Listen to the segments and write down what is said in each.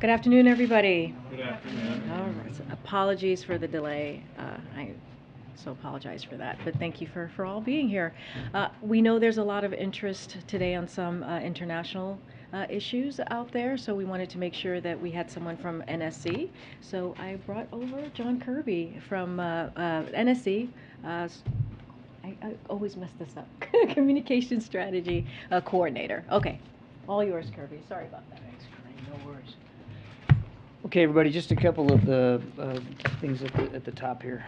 Good afternoon, everybody. Good afternoon. All right. So apologies for the delay. I so apologize for that, but thank you for all being here. We know there's a lot of interest today on some international issues out there, so we wanted to make sure that we had someone from NSC. So I brought over John Kirby from NSC. I always mess this up. Communication strategy coordinator. Okay, all yours, Kirby. Sorry about that. Thanks, Karine. No worries. Okay, everybody, just a couple of the things at the top here.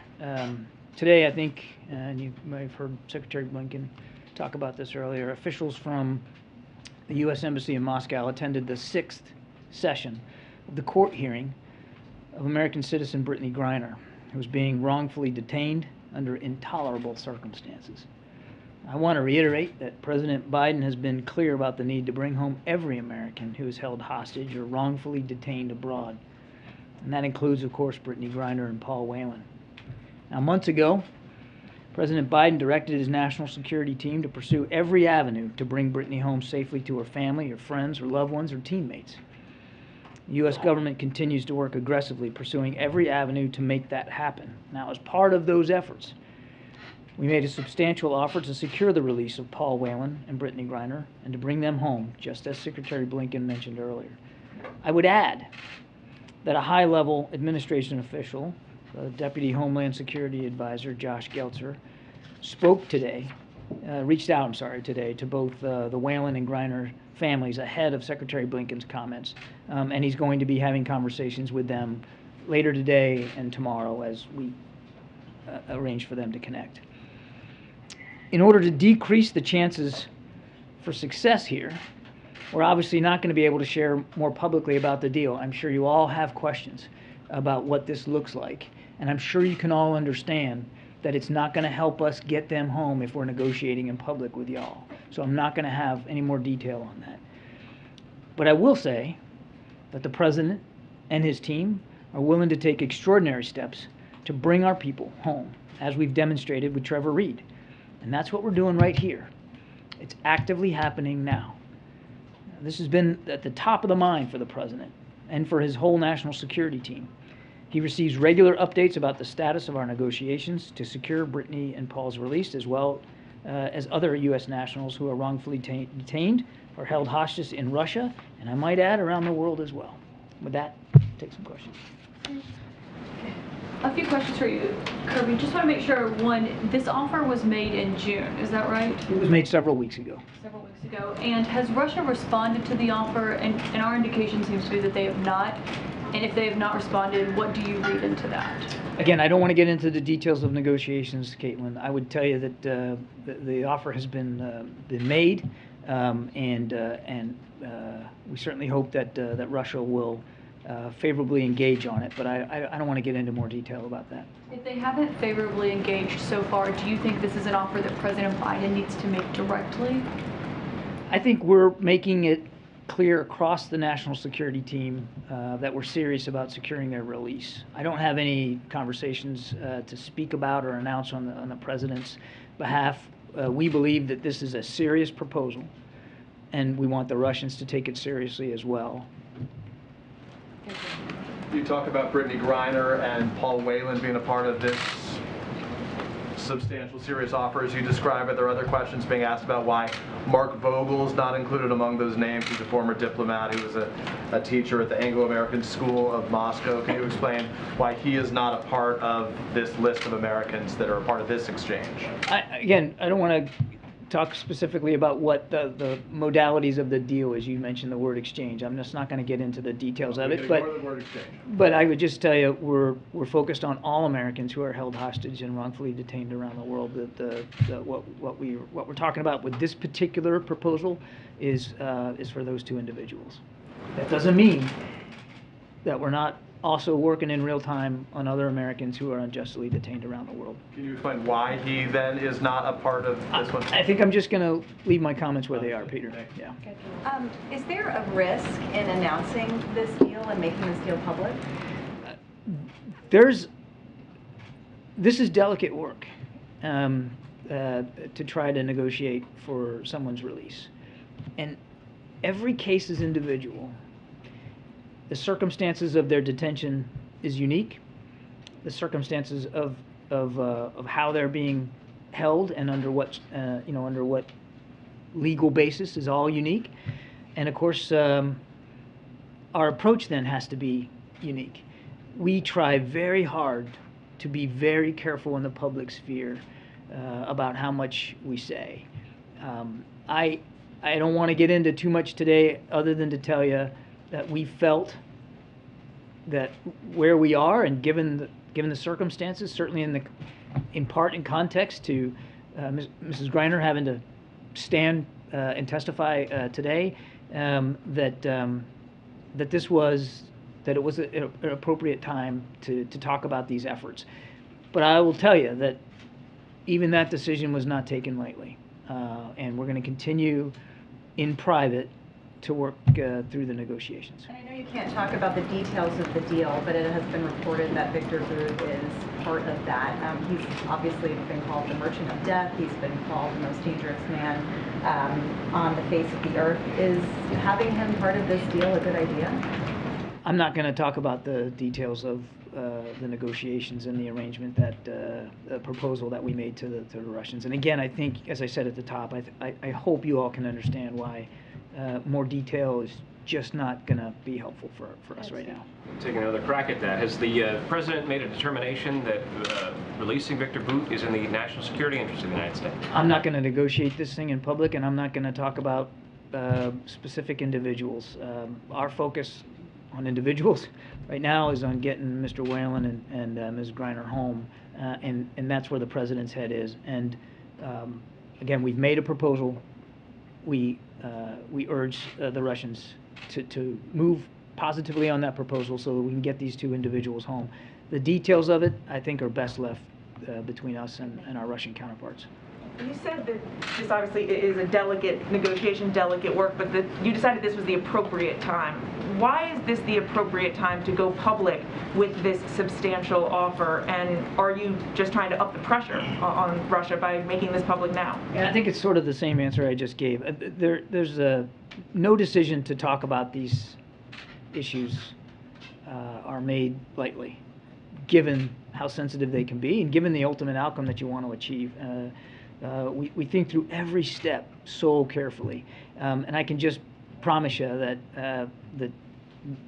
Today, I think, and you may have heard Secretary Blinken talk about this earlier, officials from the U.S. Embassy in Moscow attended the 6th session of the court hearing of American citizen Brittany Griner, who was being wrongfully detained under intolerable circumstances. I want to reiterate that President Biden has been clear about the need to bring home every American who is held hostage or wrongfully detained abroad. And that includes, of course, Brittany Griner and Paul Whelan. Now, months ago, President Biden directed his national security team to pursue every avenue to bring Brittany home safely to her family, her friends, her loved ones, or teammates. The U.S. government continues to work aggressively, pursuing every avenue to make that happen. Now, as part of those efforts, we made a substantial offer to secure the release of Paul Whelan and Brittany Griner and to bring them home, just as Secretary Blinken mentioned earlier. I would add that a high-level administration official, Deputy Homeland Security Advisor Josh Geltzer, reached out today to both the Whelan and Griner families ahead of Secretary Blinken's comments, and he's going to be having conversations with them later today and tomorrow as we arrange for them to connect. In order to decrease the chances for success here, we're obviously not going to be able to share more publicly about the deal. I'm sure you all have questions about what this looks like, and I'm sure you can all understand that it's not going to help us get them home if we're negotiating in public with y'all. So I'm not going to have any more detail on that. But I will say that the President and his team are willing to take extraordinary steps to bring our people home, as we've demonstrated with Trevor Reed. And that's what we're doing right here. It's actively happening now. This has been at the top of the mind for the President and for his whole national security team. He receives regular updates about the status of our negotiations to secure Brittany and Paul's release, as well as other U.S. nationals who are wrongfully detained or held hostage in Russia, and I might add, around the world as well. With that, take some questions. A few questions for you, Kirby. Just want to make sure, one, this offer was made in June, is that right? It was made several weeks ago. Several weeks ago. And has Russia responded to the offer? And our indication seems to be that they have not. And if they have not responded, what do you read into that? Again, I don't want to get into the details of negotiations, Caitlin. I would tell you that the offer has been made, and we certainly hope that Russia will favorably engage on it, but I don't want to get into more detail about that. If they haven't favorably engaged so far, do you think this is an offer that President Biden needs to make directly? I think we're making it clear across the national security team that we're serious about securing their release. I don't have any conversations to speak about or announce on the President's behalf. We believe that this is a serious proposal, and we want the Russians to take it seriously as well. You talk about Brittany Griner and Paul Whelan being a part of this substantial, serious offer as you describe it. There are other questions being asked about why Mark Vogel's not included among those names. He's a former diplomat. He was a teacher at the Anglo-American School of Moscow. Can you explain why he is not a part of this list of Americans that are a part of this exchange? Again, I don't want to talk specifically about what the modalities of the deal is. You mentioned the word exchange. I'm just not going to get into the details of it. But I would just tell you we're focused on all Americans who are held hostage and wrongfully detained around the world. What we're talking about with this particular proposal is for those two individuals. That doesn't mean that we're not also working in real time on other Americans who are unjustly detained around the world. Can you explain why he then is not a part of this one? I think I'm just going to leave my comments where they are, Peter. Yeah. Is there a risk in announcing this deal and making this deal public? This is delicate work to try to negotiate for someone's release. And every case is individual. The circumstances of their detention is unique. The circumstances of how they're being held and under what under what legal basis is all unique. And of course, our approach then has to be unique. We try very hard to be very careful in the public sphere about how much we say. I don't want to get into too much today, other than to tell you that we felt that where we are, and given the circumstances, certainly in part in context to Mrs. Griner having to stand and testify today, that it was an appropriate time to talk about these efforts. But I will tell you that even that decision was not taken lightly, and we're going to continue in private to work through the negotiations. And I know you can't talk about the details of the deal, but it has been reported that Victor Bout is part of that. He's obviously been called the merchant of death. He's been called the most dangerous man on the face of the earth. Is having him part of this deal a good idea? I'm not going to talk about the details of the negotiations and the arrangement that the proposal that we made to the Russians. And again, I think, as I said at the top, I hope you all can understand why more detail is just not going to be helpful for us right now. Take another crack at that. Has the president made a determination that releasing Victor Bout is in the national security interest of the United States? I'm not going to negotiate this thing in public, and I'm not going to talk about specific individuals. Our focus on individuals right now is on getting Mr. Whalen and Ms. Griner home, and that's where the president's head is. And again, we've made a proposal. We urge the Russians to move positively on that proposal so that we can get these two individuals home. The details of it, I think, are best left between us and our Russian counterparts. You said that this obviously is a delicate negotiation, delicate work, but that you decided this was the appropriate time. Why is this the appropriate time to go public with this substantial offer? And are you just trying to up the pressure on Russia by making this public now? Yeah, I think it's sort of the same answer I just gave. There's no decision to talk about these issues are made lightly, given how sensitive they can be and given the ultimate outcome that you want to achieve. We think through every step so carefully, and I can just promise you that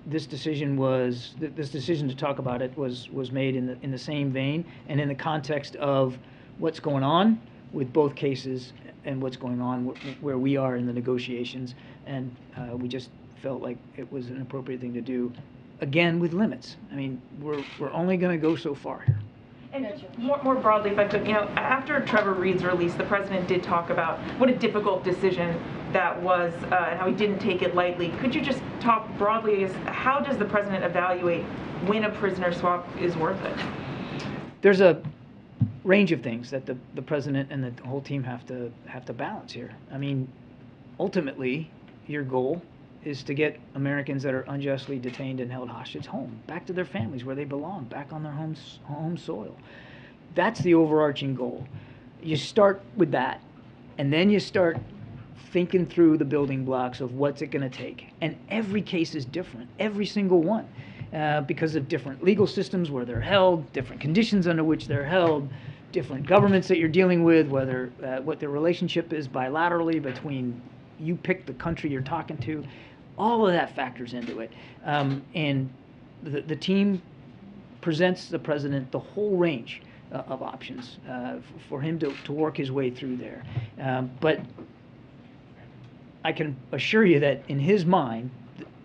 this decision to talk about it was made in the same vein and in the context of what's going on with both cases and what's going on where we are in the negotiations, and we just felt like it was an appropriate thing to do, again with limits. I mean, we're only going to go so far here. And more broadly, if I could, after Trevor Reed's release, the president did talk about what a difficult decision that was and how he didn't take it lightly. Could you just talk broadly as how does the president evaluate when a prisoner swap is worth it? There's a range of things that the president and the whole team have to balance here. I mean, ultimately, your goal is to get Americans that are unjustly detained and held hostage home, back to their families where they belong, back on their home soil. That's the overarching goal. You start with that, and then you start thinking through the building blocks of what's it going to take. And every case is different, every single one, because of different legal systems where they're held, different conditions under which they're held, different governments that you're dealing with, whether what their relationship is bilaterally between you pick the country you're talking to. All of that factors into it. And the team presents the president the whole range of options for him to work his way through there. But I can assure you that in his mind,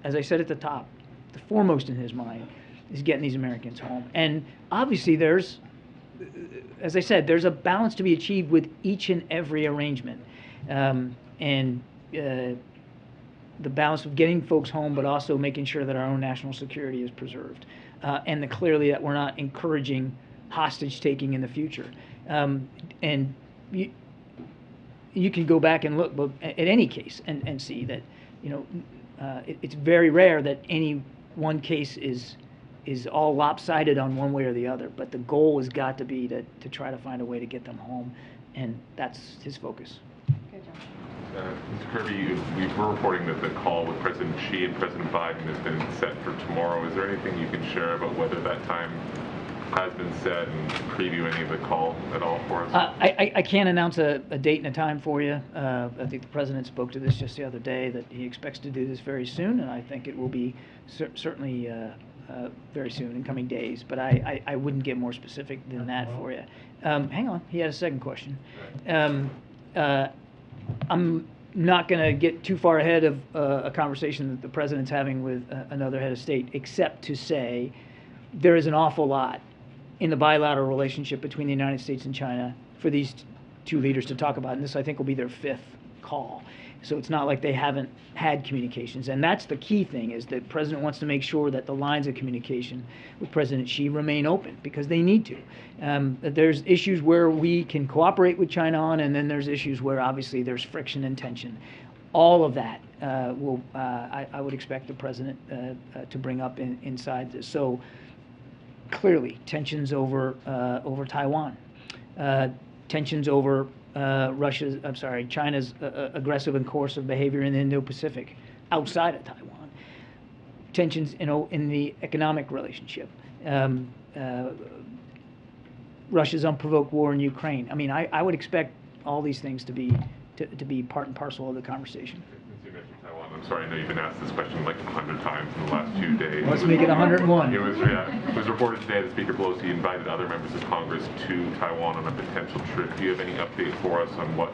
as I said at the top, the foremost in his mind is getting these Americans home. And obviously there's, as I said, there's a balance to be achieved with each and every arrangement. The balance of getting folks home, but also making sure that our own national security is preserved, and clearly that we're not encouraging hostage taking in the future. And you can go back and look at any case and see that it's very rare that any one case is all lopsided on one way or the other. But the goal has got to be to try to find a way to get them home, and that's his focus. Good job. Mr. Kirby, we're reporting that the call with President Xi and President Biden has been set for tomorrow. Is there anything you can share about whether that time has been set and preview any of the call at all for us? I can't announce a date and a time for you. I think the President spoke to this just the other day, that he expects to do this very soon, and I think it will be certainly very soon, in coming days. But I wouldn't get more specific than that for you. Hang on, he had a second question. I'm not going to get too far ahead of a conversation that the President's having with another head of state, except to say there is an awful lot in the bilateral relationship between the United States and China for these two leaders to talk about, and this, I think, will be their fifth call. So it's not like they haven't had communications, and that's the key thing, is that the President wants to make sure that the lines of communication with President Xi remain open, because they need to. There's issues where we can cooperate with China on, and then there's issues where obviously there's friction and tension. All of that I would expect the President to bring up inside this. So clearly, tensions over Taiwan, tensions over China's aggressive and coercive behavior in the Indo-Pacific, outside of Taiwan, tensions in the economic relationship, Russia's unprovoked war in Ukraine. I mean, I would expect all these things to be part and parcel of the conversation. I'm sorry, I know you've been asked this question like 100 times in the last 2 days. Let's make it 101. It was reported today that Speaker Pelosi invited other members of Congress to Taiwan on a potential trip. Do you have any update for us on what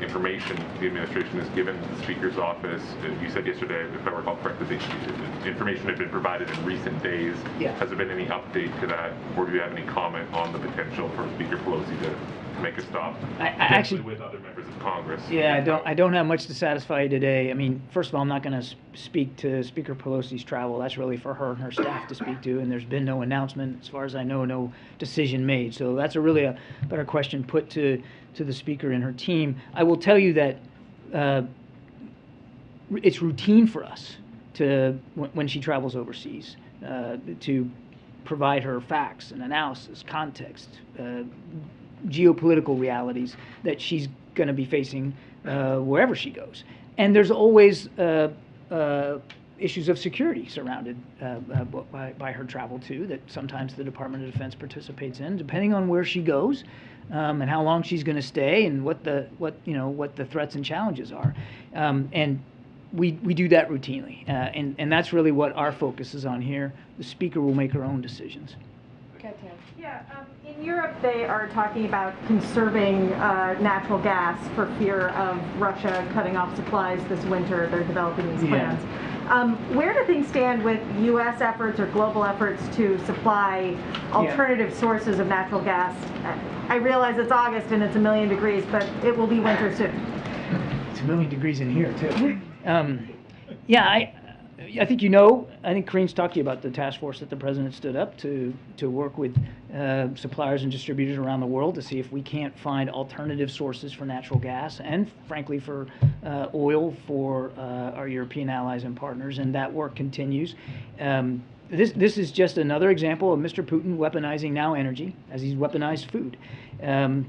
information the administration has given the Speaker's office? You said yesterday, if I recall correctly, the information had been provided in recent days. Yeah. Has there been any update to that, or do you have any comment on the potential for Speaker Pelosi to make a stop? I actually, with other members of Congress. Yeah, I don't have much to satisfy you today. I mean, first of all, I'm not going to speak to Speaker Pelosi's travel. That's really for her and her staff to speak to, and there's been no announcement, as far as I know, no decision made. So that's really a better question put to the Speaker and her team. I will tell you that it's routine for us to, when she travels overseas, to provide her facts and analysis, context, geopolitical realities that she's going to be facing wherever she goes. And there's always issues of security surrounded by her travel too, that sometimes the Department of Defense participates in, depending on where she goes and how long she's going to stay, and what the threats and challenges are. And we do that routinely, and that's really what our focus is on here. The Speaker will make her own decisions. Yeah, in Europe they are talking about conserving natural gas for fear of Russia cutting off supplies this winter. They're developing these plans. Where do things stand with U.S. efforts or global efforts to supply alternative sources of natural gas? I realize it's August and it's 1,000,000 degrees, but it will be winter soon. It's 1,000,000 degrees in here too. I think I think Karine's talked to you about the task force that the President stood up to work with suppliers and distributors around the world to see if we can't find alternative sources for natural gas and, frankly, for oil for our European allies and partners, and that work continues. This is just another example of Mr. Putin weaponizing now energy as he's weaponized food. And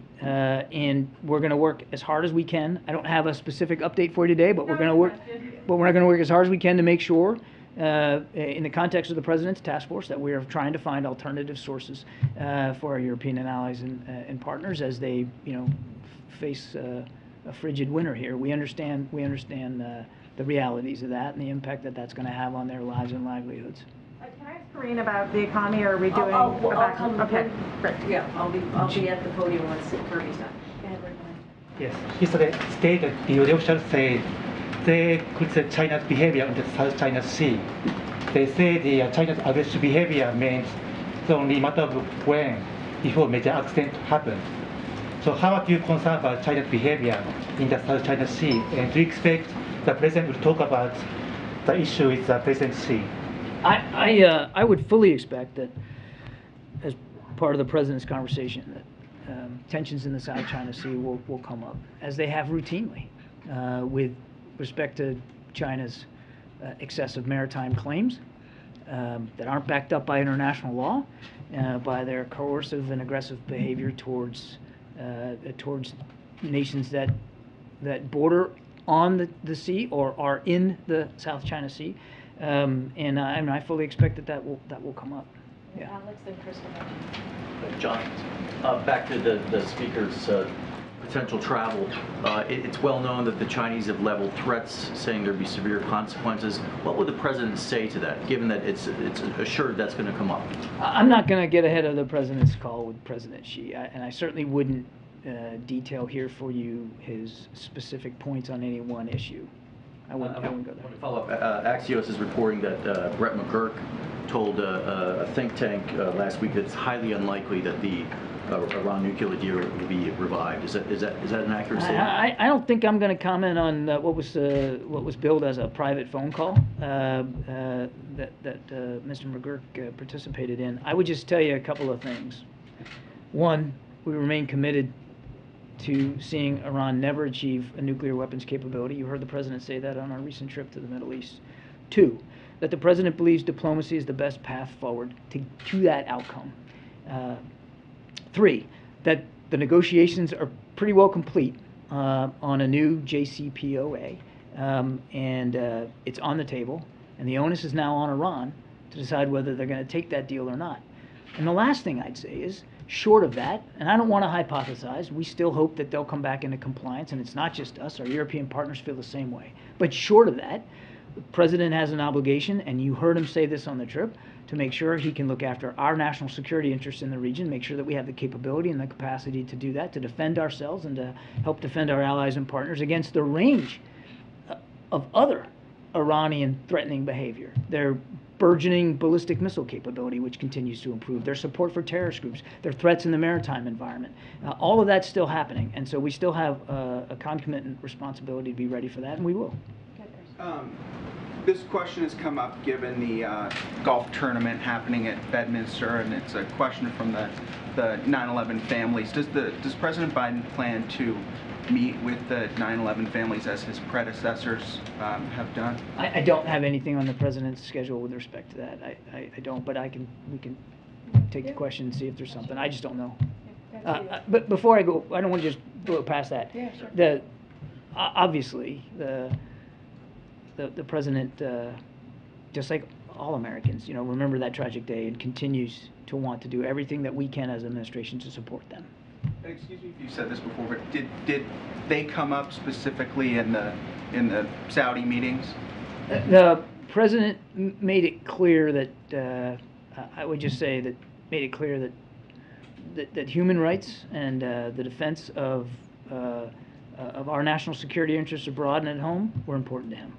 we're going to work as hard as we can. I don't have a specific update for you today, but we're going to work. But we're going to work as hard as we can to make sure, in the context of the President's task force, that we are trying to find alternative sources for our European allies and partners as they, face a frigid winter here. We understand the realities of that and the impact that that's going to have on their lives and livelihoods. Can I ask Karine about the economy, or are we doing I'll come. Okay, great. Yeah, I'll be at the podium once Kirby's done. Go ahead, Brittany. Yes, yesterday stated the official said they criticize China's behavior in the South China Sea. They say the China's aggressive behavior means it's only a matter of when before major accident happen. So how are you concerned about China's behavior in the South China Sea? And do you expect the President will talk about the issue with the President Xi? I would fully expect that, as part of the President's conversation, that tensions in the South China Sea will come up, as they have routinely, with respect to China's excessive maritime claims that aren't backed up by international law, by their coercive and aggressive behavior towards nations that that border on the sea or are in the South China Sea, and I fully expect that will come up. Yeah. Alex and Kristen. John, back to the speaker's potential travel. It's well known that the Chinese have leveled threats, saying there'd be severe consequences. What would the president say to that, given that it's assured that's going to come up? I'm not going to get ahead of the president's call with President Xi, and I certainly wouldn't detail here for you his specific points on any one issue. I wouldn't go there. To follow up, Axios is reporting that Brett McGurk told a think tank last week that it's highly unlikely that the Iran nuclear deal will be revived. Is that an accurate statement? I don't think I'm going to comment on what was billed as a private phone call that Mr. McGurk participated in. I would just tell you a couple of things. One, we remain committed to seeing Iran never achieve a nuclear weapons capability. You heard the president say that on our recent trip to the Middle East. Two, that the president believes diplomacy is the best path forward to that outcome. Three, that the negotiations are pretty well complete on a new JCPOA, and it's on the table, and the onus is now on Iran to decide whether they're going to take that deal or not. And the last thing I'd say is, short of that, and I don't want to hypothesize, we still hope that they'll come back into compliance, and it's not just us, our European partners feel the same way. But short of that, the president has an obligation, and you heard him say this on the trip, to make sure he can look after our national security interests in the region, make sure that we have the capability and the capacity to do that, to defend ourselves and to help defend our allies and partners against the range of other Iranian threatening behavior. Their burgeoning ballistic missile capability, which continues to improve, their support for terrorist groups, their threats in the maritime environment. All of that's still happening, and so we still have a concomitant responsibility to be ready for that, and we will. This question has come up given the golf tournament happening at Bedminster, and it's a question from the 9/11 families. Does President Biden plan to meet with the 9/11 families as his predecessors have done? I don't have anything on the president's schedule with respect to that. I don't, but we can take the question and see if there's something. I just don't know. But before I go, I don't want to just blow past that. Yeah, sure. Obviously, the president, just like all Americans, remember that tragic day and continues to want to do everything that we can as an administration to support them. And excuse me if you said this before, but did they come up specifically in the Saudi meetings? The president made it clear that I would just say that made it clear that human rights and the defense of our national security interests abroad and at home were important to him.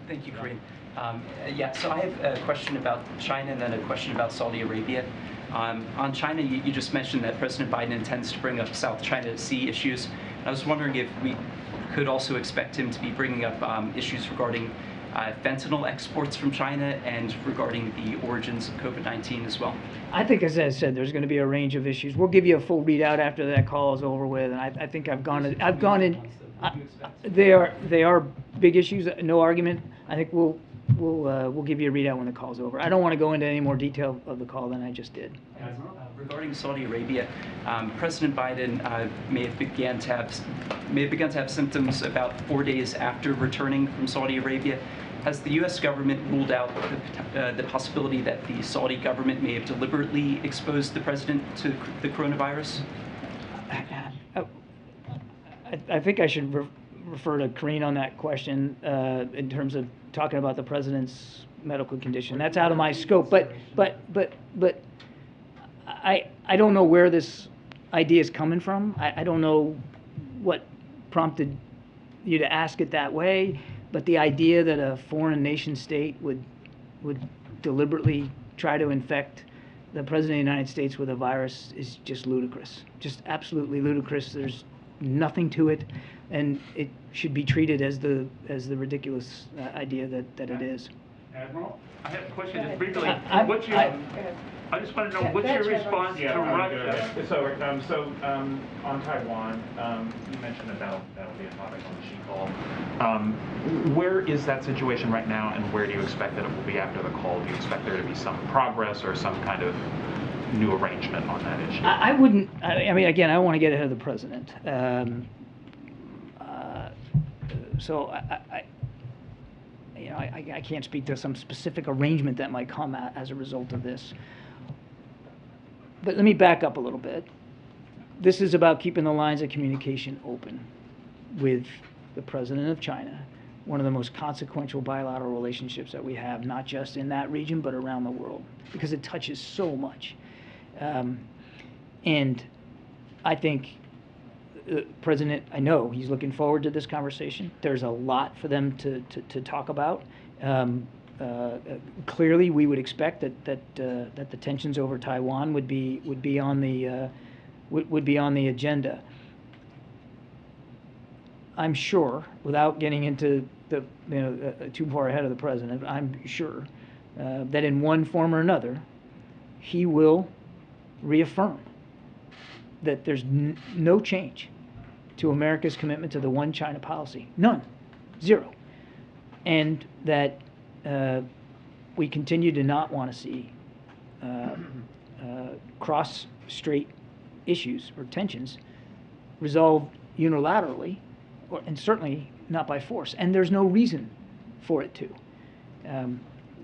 Thank you, Karine. Yeah, so I have a question about China and then a question about Saudi Arabia. On China, you just mentioned that President Biden intends to bring up South China Sea issues. I was wondering if we could also expect him to be bringing up issues regarding fentanyl exports from China and regarding the origins of COVID-19 as well. I think, as I said, there's going to be a range of issues. We'll give you a full readout after that call is over with, and I think I've gone in. They are big issues, no argument. I think we'll give you a readout when the call's over. I don't want to go into any more detail of the call than I just did. Regarding Saudi Arabia, President Biden may have begun to have symptoms about 4 days after returning from Saudi Arabia. Has the U.S. government ruled out the possibility that the Saudi government may have deliberately exposed the president to the coronavirus? I think I should refer to Karine on that question in terms of talking about the president's medical condition. That's out of my scope. But I don't know where this idea is coming from. I don't know what prompted you to ask it that way. But the idea that a foreign nation state would deliberately try to infect the president of the United States with a virus is just ludicrous. Just absolutely ludicrous. There's nothing to it, and it should be treated as the ridiculous idea that it is. Admiral, I have a question. Just briefly, I just want to know what's your response to Russia? So on Taiwan, you mentioned that'll be a topic on the Xi call. Where is that situation right now, and where do you expect that it will be after the call? Do you expect there to be some progress or some kind of new arrangement on that issue? I wouldn't. I mean, again, I don't want to get ahead of the president. So I can't speak to some specific arrangement that might come as a result of this. But let me back up a little bit. This is about keeping the lines of communication open with the president of China, one of the most consequential bilateral relationships that we have, not just in that region, but around the world, because it touches so much. And I think the president, I know he's looking forward to this conversation. There's a lot for them to talk about. Clearly, we would expect that the tensions over Taiwan would be on the agenda. I'm sure, without getting into too far ahead of the president, I'm sure that in one form or another, he will reaffirm that there's no change to America's commitment to the one China policy. None. Zero. And that we continue to not want to see cross-strait issues or tensions resolved unilaterally, and certainly not by force. And there's no reason for it to.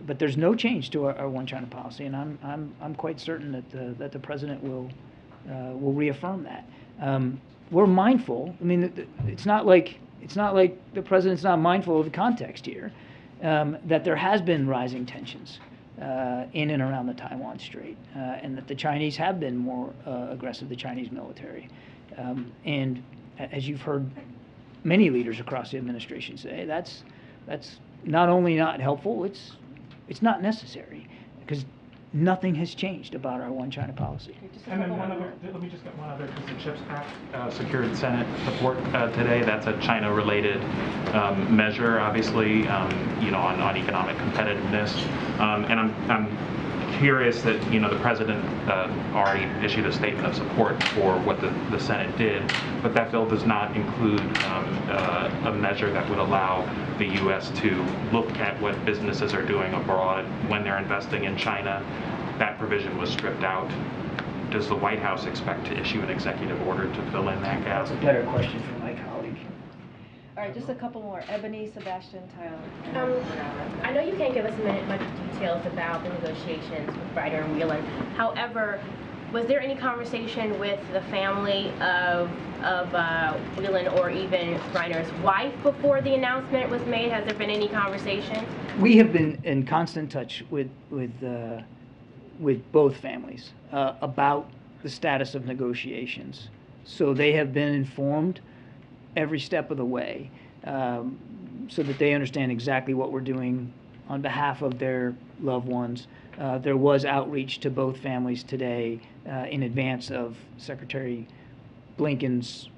But there's no change to our one China policy, and I'm quite certain that the president will reaffirm that. We're mindful. I mean, it's not like the president's not mindful of the context here. That there has been rising tensions in and around the Taiwan Strait, and that the Chinese have been more aggressive, the Chinese military. And as you've heard many leaders across the administration say, that's not only not helpful, it's not necessary, because nothing has changed about our one China policy. And then let me just get one other, because the CHIPS Act secured Senate support today. That's a China-related measure, obviously, on economic competitiveness. And I'm curious that the president already issued a statement of support for what the Senate did, but that bill does not include a measure that would allow the U.S. to look at what businesses are doing abroad when they're investing in China. That provision was stripped out. Does the White House expect to issue an executive order to fill in that gap? That's a better question for my colleague. All right, just a couple more. Ebony, Sebastian, Tyler. I know you can't give us much details about the negotiations with Griner and Whelan. However, was there any conversation with the family of Whelan or even Griner's wife before the announcement was made? Has there been any conversation? We have been in constant touch with both families about the status of negotiations. So they have been informed every step of the way, so that they understand exactly what we're doing on behalf of their loved ones. There was outreach to both families today in advance of Secretary Blinken's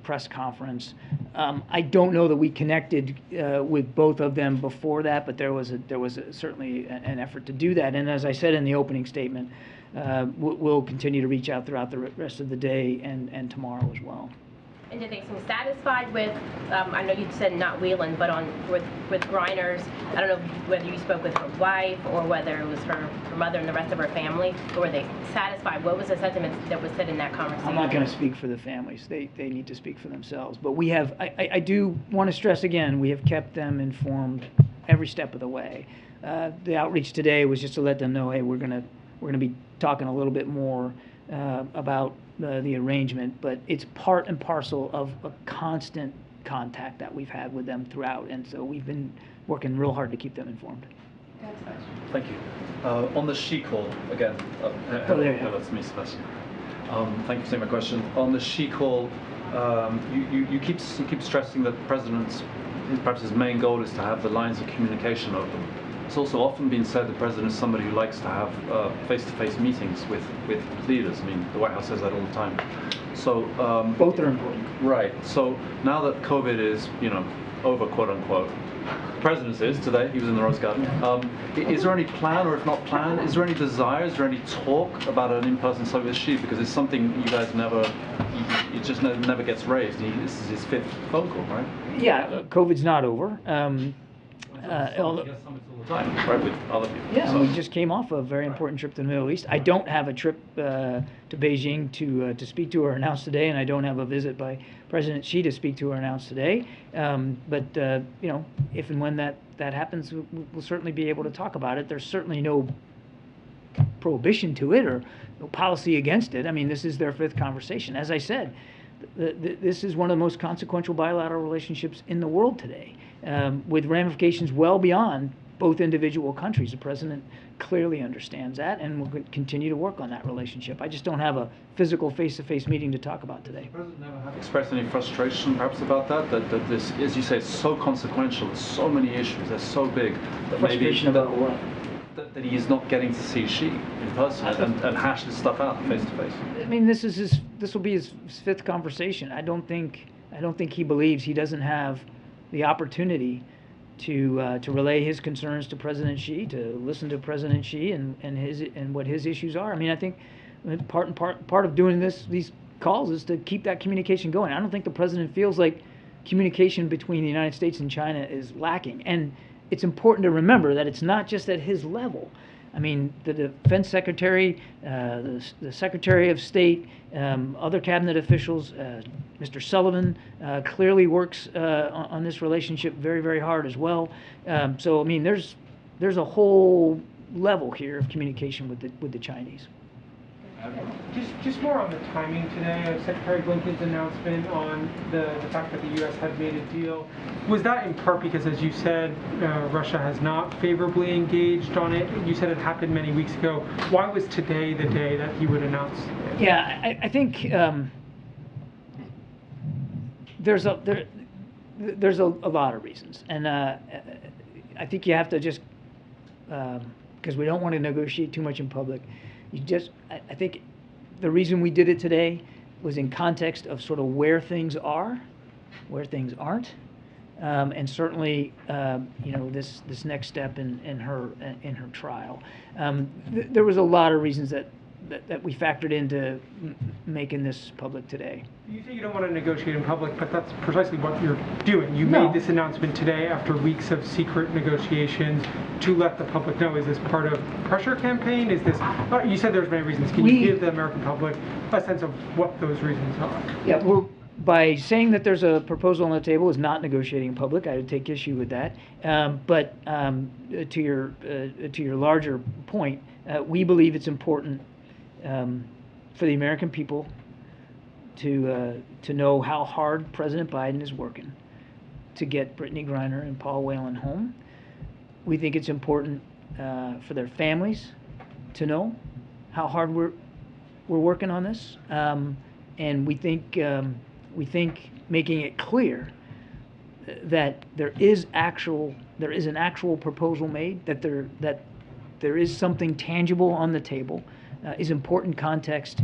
press conference. I don't know that we connected with both of them before that, but there was certainly an effort to do that. And as I said in the opening statement, we'll continue to reach out throughout the rest of the day and tomorrow as well. And did they seem satisfied with, I know you said not Whelan, but with Griner's, I don't know whether you spoke with her wife or whether it was her mother and the rest of her family, or were they satisfied? What was the sentiment that was said in that conversation? I'm not going to speak for the families. They need to speak for themselves. But we have, I do want to stress again, we have kept them informed every step of the way. The outreach today was just to let them know, hey, we're going to be talking a little bit more about the arrangement, but it's part and parcel of a constant contact that we've had with them throughout, and so we've been working real hard to keep them informed. Thank you. On the Xi call, again, that's me, Sebastian. Thank you for taking my question. On the Xi call, you keep stressing that the president's, perhaps his main goal is to have the lines of communication open. It's also often been said the president is somebody who likes to have face-to-face meetings with leaders. I mean, the White House says that all the time. So both are important. Right. So now that COVID is, over, quote unquote, the president is today. He was in the Rose Garden. Is there any plan, or if not plan, is there any desire? Is there any talk about an in-person summit with Xi? Because it's something you guys never. It just never gets raised. This is his fifth phone call, right? Yeah, COVID's not over. although- Right, with other people. Yeah, So- we just came off a very important trip to the Middle East. I don't have a trip to Beijing to speak to or announce today, and I don't have a visit by President Xi to speak to or announce today. But you know, if and when that happens, we'll certainly be able to talk about it. There's certainly no prohibition to it or no policy against it. I mean, this is their fifth conversation. As I said, this is one of the most consequential bilateral relationships in the world today, with ramifications well beyond both individual countries. The president clearly understands that, and will continue to work on that relationship. I just don't have a physical face-to-face meeting to talk about today. Does the president never have expressed any frustration, perhaps, about that? That this, as you say, is so consequential. There's so many issues. They're so big that maybe Frustration about what? that he is not getting to see Xi in person and hash this stuff out face to face. I mean, this will be his fifth conversation. I don't think he believes he doesn't have the opportunity to relay his concerns to President Xi, to listen to President Xi and what his issues are. I mean, I think part of doing these calls is to keep that communication going. I don't think the president feels like communication between the United States and China is lacking. And it's important to remember that it's not just at his level. I mean, the defense secretary, the secretary of state, other cabinet officials, Mr. Sullivan clearly works on this relationship very, very hard as well. So, I mean, there's a whole level here of communication with the Chinese. Just more on the timing today of Secretary Blinken's announcement on the fact that the U.S. had made a deal. Was that in part because, as you said, Russia has not favorably engaged on it? You said it happened many weeks ago. Why was today the day that he would announce it? Yeah, I think there's a lot of reasons, and I think you have to just because we don't want to negotiate too much in public. I think the reason we did it today was in context of sort of where things are, where things aren't, and certainly, you know, this next step in her trial. There was a lot of reasons that we factored into making this public today. You say you don't want to negotiate in public, but that's precisely what you're doing. You made this announcement today after weeks of secret negotiations to let the public know. Is this part of pressure campaign? Is this? You said there's many reasons. Can you give the American public a sense of what those reasons are? Yeah, by saying that there's a proposal on the table is not negotiating in public. I would take issue with that. But to your larger point, we believe it's important for the American people to know how hard President Biden is working to get Brittany Griner and Paul Whelan home. We think it's important for their families to know how hard we're working on this, and we think making it clear that there is an actual proposal made, that there is something tangible on the table, is important context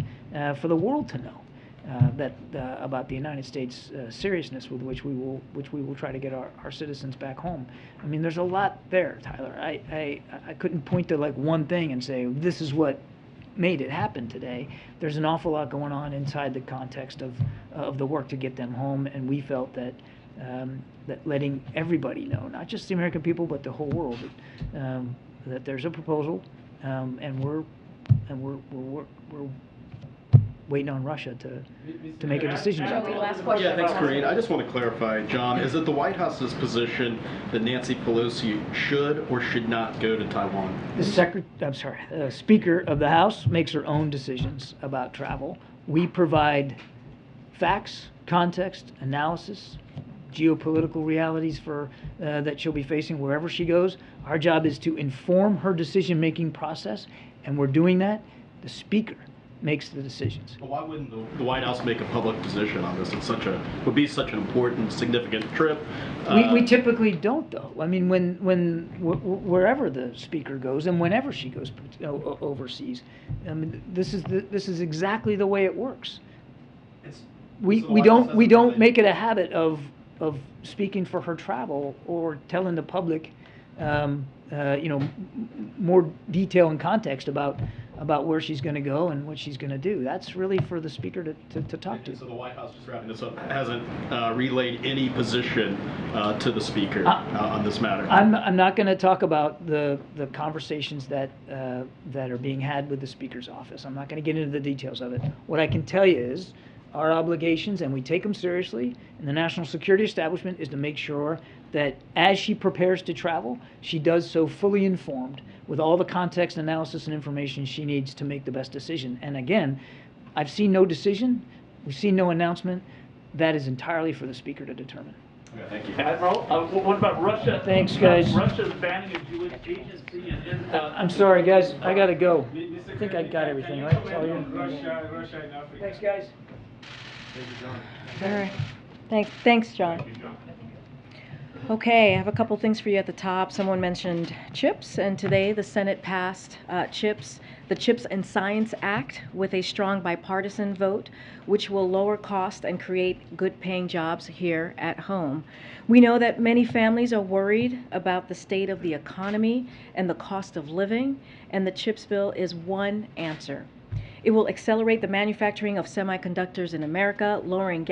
for the world to know about the United States seriousness with which we will try to get our citizens back home. I mean, there's a lot there, Tyler. I couldn't point to like one thing and say this is what made it happen today. There's an awful lot going on inside the context of the work to get them home, and we felt that that letting everybody know, not just the American people but the whole world, that there's a proposal, and we're waiting on Russia to make a decision. Yeah, thanks, Karine. I just want to clarify, John, is it the White House's position that Nancy Pelosi should or should not go to Taiwan? The Speaker of the House makes her own decisions about travel. We provide facts, context, analysis, geopolitical realities that she'll be facing wherever she goes. Our job is to inform her decision-making process, and we're doing that. The Speaker makes the decisions. Well, why wouldn't the White House make a public position on this? Would be such an important, significant trip. We typically don't, though. I mean, wherever the Speaker goes and whenever she goes overseas, I mean, this is exactly the way it works. We don't make it a habit of speaking for her travel or telling the public more detail and context about where she's going to go and what she's going to do. That's really for the speaker to talk to. So the White House, just wrapping this up, hasn't relayed any position to the speaker on this matter. I'm not going to talk about the conversations that are being had with the speaker's office. I'm not going to get into the details of it. What I can tell you is our obligations, and we take them seriously, and the national security establishment is to make sure that as she prepares to travel, she does so fully informed with all the context, analysis, and information she needs to make the best decision. And again, I've seen no decision. We've seen no announcement. That is entirely for the speaker to determine. Okay, thank you. Admiral, what about Russia? Thanks, guys. Russia's banning a Jewish agency and I'm sorry, guys. I got to go. I think I got everything, right? That's all you. Russia and Africa. Thanks, guys. Thank you, John. All right. Thanks, John. Okay, I have a couple things for you at the top. Someone mentioned CHIPS, and today the Senate passed the CHIPS and Science Act with a strong bipartisan vote, which will lower cost and create good-paying jobs here at home. We know that many families are worried about the state of the economy and the cost of living, and the CHIPS bill is one answer. It will accelerate the manufacturing of semiconductors in America, lowering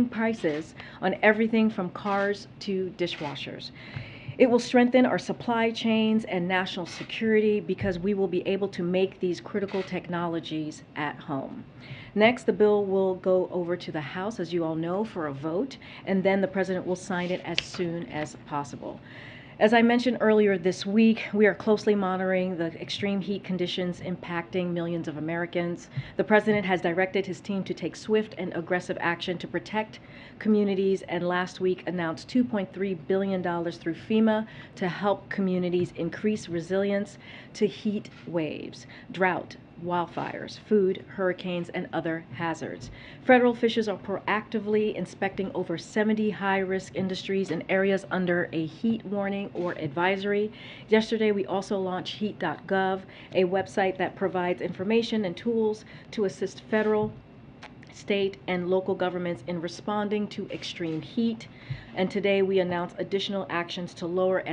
prices on everything from cars to dishwashers. It will strengthen our supply chains and national security because we will be able to make these critical technologies at home. Next, the bill will go over to the House, as you all know, for a vote, and then the President will sign it as soon as possible. As I mentioned earlier this week, we are closely monitoring the extreme heat conditions impacting millions of Americans. The President has directed his team to take swift and aggressive action to protect communities, and last week announced $2.3 billion through FEMA to help communities increase resilience to heat waves, drought, wildfires, food, hurricanes, and other hazards. Federal officials are proactively inspecting over 70 high-risk industries and areas under a heat warning or advisory. Yesterday, we also launched heat.gov, a website that provides information and tools to assist federal, state, and local governments in responding to extreme heat. And today we announced additional actions to lower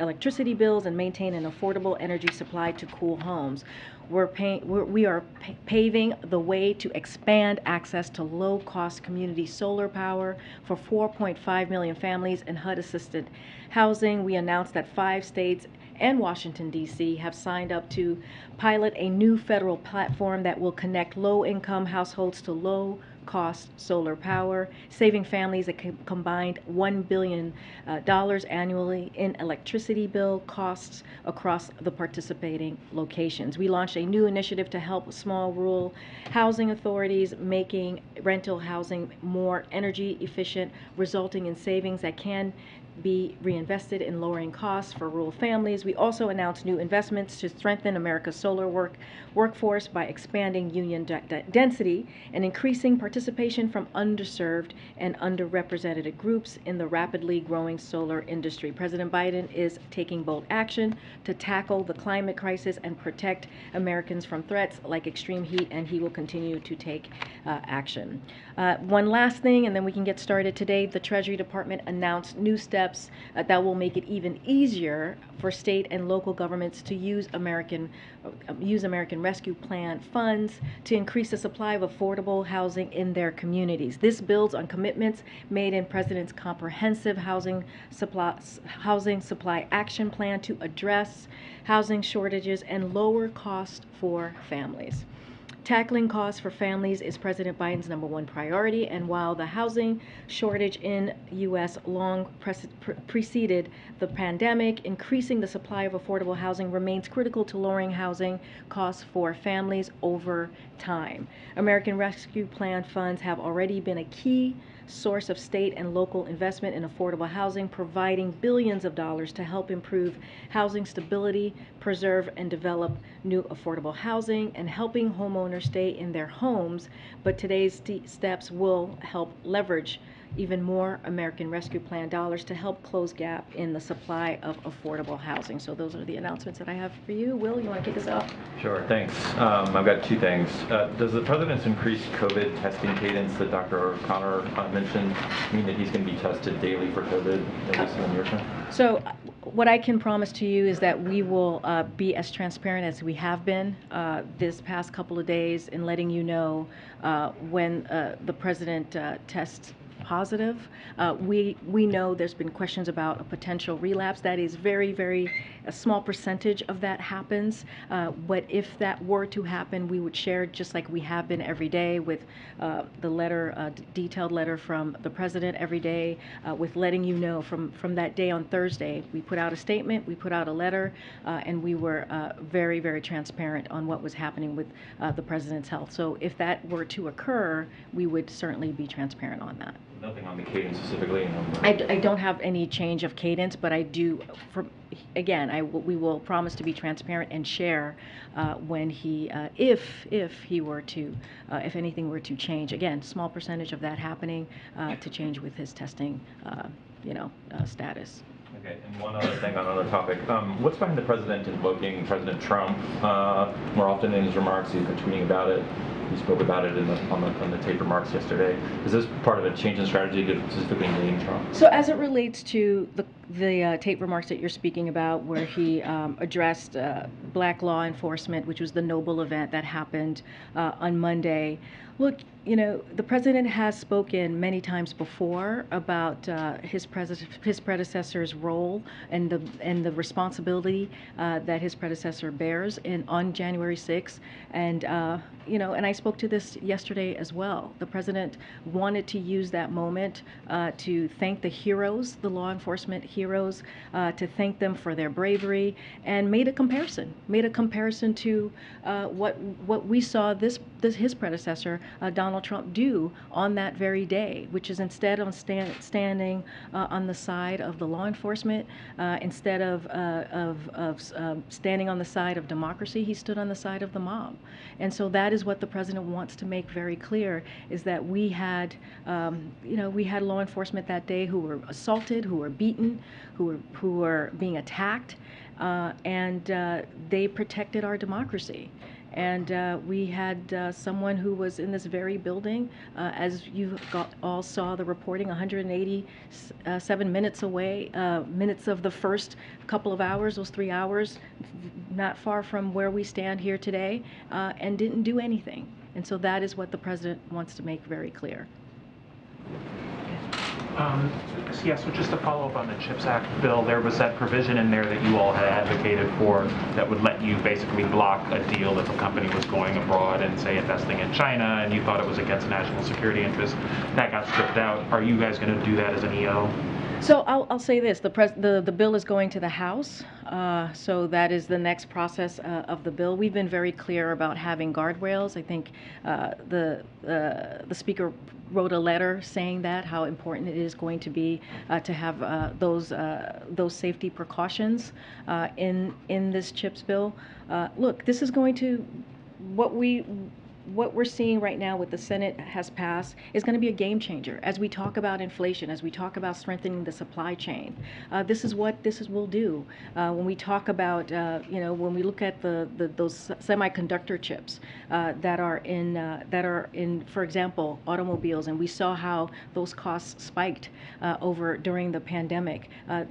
electricity bills and maintain an affordable energy supply to cool homes. We are paving the way to expand access to low-cost community solar power for 4.5 million families in HUD-assisted housing. We announced that 5 states and Washington, D.C. have signed up to pilot a new federal platform that will connect low-income households to low-cost solar power, saving families a combined $1 billion annually in electricity bill costs across the participating locations. We launched a new initiative to help small rural housing authorities, making rental housing more energy efficient, resulting in savings that can be reinvested in lowering costs for rural families. We also announced new investments to strengthen America's solar workforce by expanding union density and increasing participation from underserved and underrepresented groups in the rapidly growing solar industry. President Biden is taking bold action to tackle the climate crisis and protect Americans from threats like extreme heat, and he will continue to take action. One last thing, and then we can get started. Today, the Treasury Department announced new steps that will make it even easier for state and local governments to use American Rescue Plan funds to increase the supply of affordable housing in their communities. This builds on commitments made in President's comprehensive housing supply action plan to address housing shortages and lower costs for families. Tackling costs for families is President Biden's #1 priority, and while the housing shortage in U.S. long preceded the pandemic, increasing the supply of affordable housing remains critical to lowering housing costs for families over time. American Rescue Plan funds have already been a key source of state and local investment in affordable housing, providing billions of dollars to help improve housing stability, preserve and develop new affordable housing, and helping homeowners stay in their homes. But today's steps will help leverage even more American Rescue Plan dollars to help close gap in the supply of affordable housing. So those are the announcements that I have for you. Will, you want to kick us off? Sure, thanks. I've got two things. Does the president's increased COVID testing cadence that Dr. O'Connor mentioned mean that he's going to be tested daily for COVID, at least in the near term? So what I can promise to you is that we will be as transparent as we have been this past couple of days in letting you know when the president tests positive. We know there's been questions about a potential relapse. That is very a small percentage of that happens. But if that were to happen, we would share just like we have been every day with the letter, detailed letter from the president every day, with letting you know from that day on Thursday. We put out a statement, we put out a letter, and we were very transparent on what was happening with the president's health. So if that were to occur, we would certainly be transparent on that. Nothing on the cadence specifically? I don't have any change of cadence, but I do, we will promise to be transparent and share when he, if anything were to change. Again, small percentage of that happening to change with his testing, status. Okay, and one other thing on another topic. What's behind the president invoking President Trump more often in his remarks? He's been tweeting about it. He spoke about it on the tape remarks yesterday. Is this part of a change in strategy to specifically name Trump? So as it relates to the tape remarks that you're speaking about, where he addressed black law enforcement, which was the Noble event that happened on Monday, look, the president has spoken many times before about his predecessor's role and the responsibility that his predecessor bears on January 6th, and and I spoke to this yesterday as well. The president wanted to use that moment to thank the heroes, the law enforcement heroes, to thank them for their bravery, and made a comparison to what we saw his predecessor, Donald Trump, do on that very day, which is instead of standing on the side of the law enforcement, instead of standing on the side of democracy, he stood on the side of the mob. And so that is what the president wants to make very clear, is that we had law enforcement that day who were assaulted, who were beaten, who were being attacked, and they protected our democracy. And we had someone who was in this very building, as you all saw the reporting, 187 minutes away, minutes of the first couple of hours, those 3 hours, not far from where we stand here today, and didn't do anything. And so that is what the president wants to make very clear. So just to follow up on the CHIPS Act bill, there was that provision in there that you all had advocated for that would let you basically block a deal if a company was going abroad and, say, investing in China, and you thought it was against national security interests. That got stripped out. Are you guys going to do that as an EO? So I'll say this: the bill is going to the House, so that is the next process of the bill. We've been very clear about having guardrails. I think the Speaker wrote a letter saying that how important it is going to be to have those safety precautions in this CHIPS bill. Look, this is going to what we're seeing right now with the Senate has passed is going to be a game changer as we talk about inflation, as we talk about strengthening the supply chain. This is what this will do. When we talk about, when we look at those semiconductor chips that are in, for example, automobiles, and we saw how those costs spiked during the pandemic.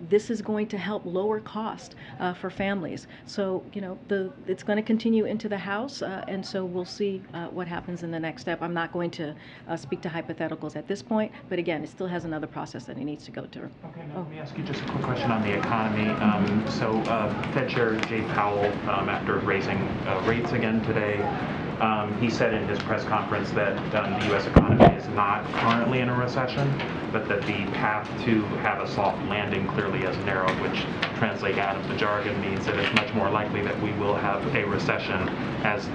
This is going to help lower cost for families. So, it's going to continue into the House, and so we'll see what happens in the next step. I'm not going to speak to hypotheticals at this point, but again, it still has another process that it needs to go through. Okay, now let me ask you just a quick question on the economy. Fed Chair Jay Powell, after raising rates again today, he said in his press conference that the U.S. economy is not currently in a recession, but that the path to have a soft landing clearly has narrowed, which translate out of the jargon means that it's much more likely that we will have a recession as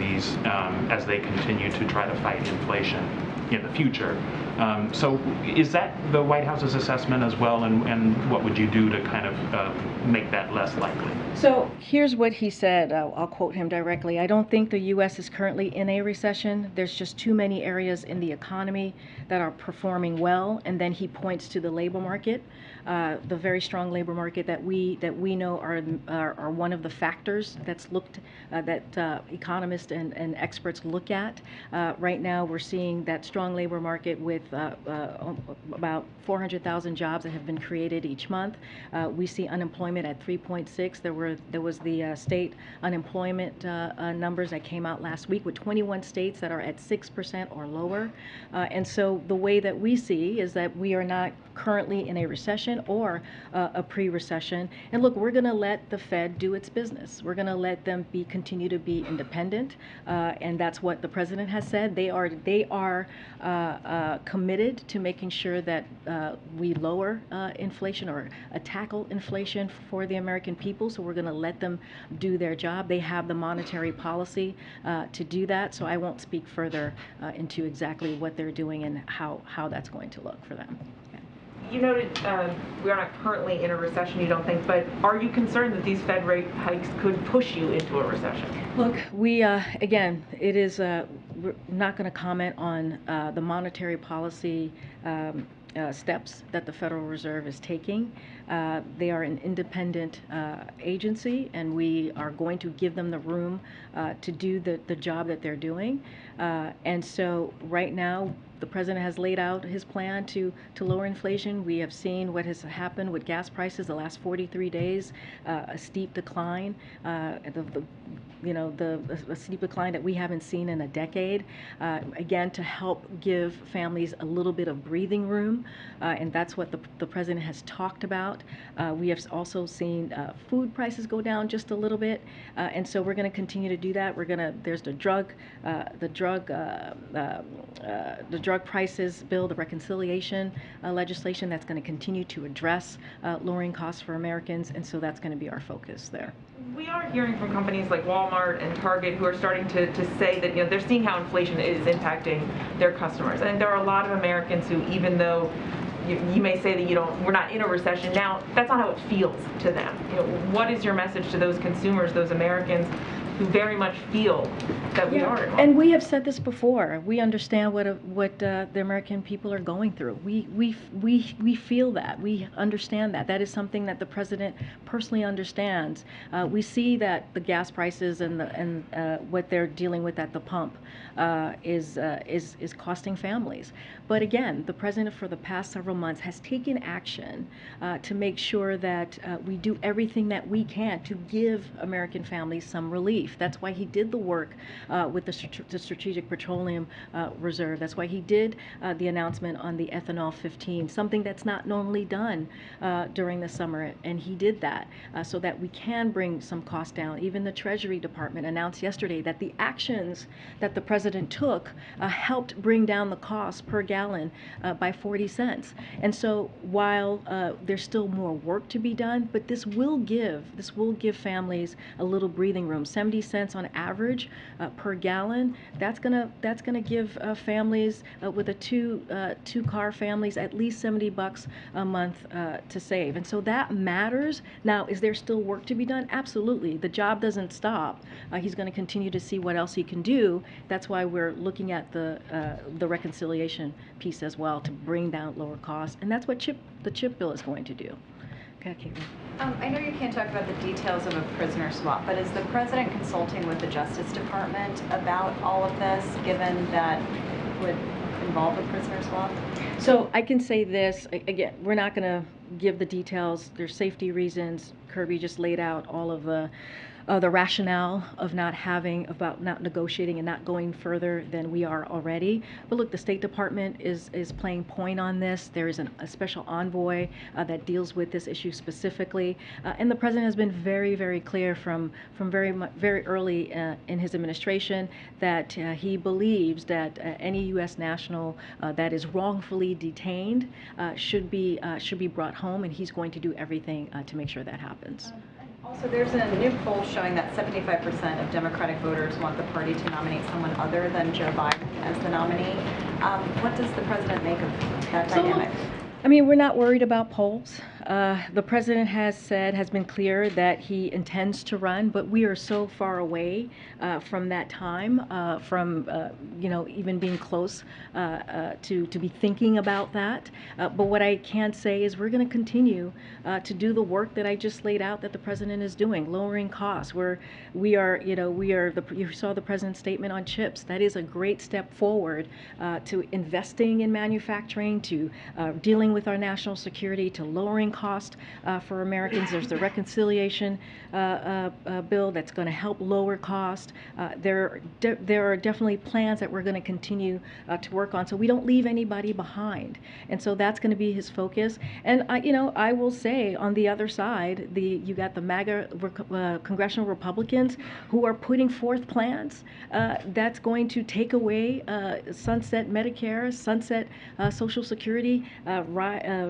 they continue to try to fight inflation. in the future. So is that the White House's assessment as well, and what would you do to kind of make that less likely? So here's what he said. I'll quote him directly. "I don't think the U.S. is currently in a recession. There's just too many areas in the economy that are performing well." And then he points to the labor market, the very strong labor market that we know are one of the factors that's that economists and experts look at. Right now, we're seeing that strong labor market with about 400,000 jobs that have been created each month. We see unemployment at 3.6. There was the state unemployment numbers that came out last week with 21 states that are at 6% or lower. And so the way that we see is that we are not currently in a recession or a pre-recession. And look, we're going to let the Fed do its business. We're going to let them continue to be independent, and that's what the president has said. They are committed to making sure that we lower inflation or tackle inflation for the American people. So we're going to let them do their job. They have the monetary policy to do that. So I won't speak further into exactly what they're doing and how that's going to look for them. You noted we are not currently in a recession, you don't think, but are you concerned that these Fed rate hikes could push you into a recession? Look, we, again, it is, we're not going to comment on the monetary policy steps that the Federal Reserve is taking. They are an independent agency, and we are going to give them the room to do the job that they're doing. And so right now, the president has laid out his plan to lower inflation. We have seen what has happened with gas prices the last 43 days, a steep decline, a steep decline that we haven't seen in a decade, again, to help give families a little bit of breathing room, and that's what the president has talked about. We have also seen food prices go down just a little bit, and so we're going to continue to do that. There's the drug prices bill, the reconciliation legislation that's going to continue to address lowering costs for Americans, and so that's going to be our focus there. We are hearing from companies like Walmart and Target who are starting to say that they're seeing how inflation is impacting their customers, and there are a lot of Americans who, even though you may say that we're not in a recession now, that's not how it feels to them. What is your message to those consumers, those Americans who very much feel that we are in one? And we have said this before. We understand what the American people are going through. We feel that. We understand that. That is something that the president personally understands. We see that the gas prices and what they're dealing with at the pump is costing families. But again, the president for the past several months has taken action to make sure that we do everything that we can to give American families some relief. That's why he did the work with the Strategic Petroleum Reserve. That's why he did the announcement on the ethanol 15, something that's not normally done during the summer. And he did that so that we can bring some costs down. Even the Treasury Department announced yesterday that the actions that the president took helped bring down the cost per gallon by 40 cents. And so while there's still more work to be done, but this will give families a little breathing room. 70 cents on average per gallon. That's gonna give families with two-car families at least $70 a month to save. And so that matters. Now, is there still work to be done? Absolutely. The job doesn't stop. He's going to continue to see what else he can do. That's why we're looking at the reconciliation piece as well to bring down lower costs, and that's what the chip bill is going to do. Okay, Caitlin. I know you can't talk about the details of a prisoner swap, but is the president consulting with the Justice Department about all of this, given that it would involve a prisoner swap? So I can say this, again, we're not going to give the details. There's safety reasons. Kirby just laid out all of the rationale of not negotiating and not going further than we are already. But look, the State Department is playing point on this. There is a special envoy that deals with this issue specifically, and the president has been very, very clear from very early in his administration that he believes that any U.S. national that is wrongfully detained should be brought home, and he's going to do everything to make sure that happens. Also, there's a new poll showing that 75% of Democratic voters want the party to nominate someone other than Joe Biden as the nominee. What does the president make of that dynamic? I mean, we're not worried about polls. The president has been clear that he intends to run, but we are so far away from that time, even being close to be thinking about that. But what I can say is we're going to continue to do the work that I just laid out that the president is doing, lowering costs. You saw the president's statement on chips. That is a great step forward to investing in manufacturing, to dealing with our national security, to lowering cost for Americans. There's the reconciliation bill that's going to help lower cost. There are definitely plans that we're going to continue to work on, so we don't leave anybody behind. And so that's going to be his focus. And I will say, on the other side, you got the MAGA congressional Republicans who are putting forth plans that's going to take away sunset Medicare, sunset Social Security,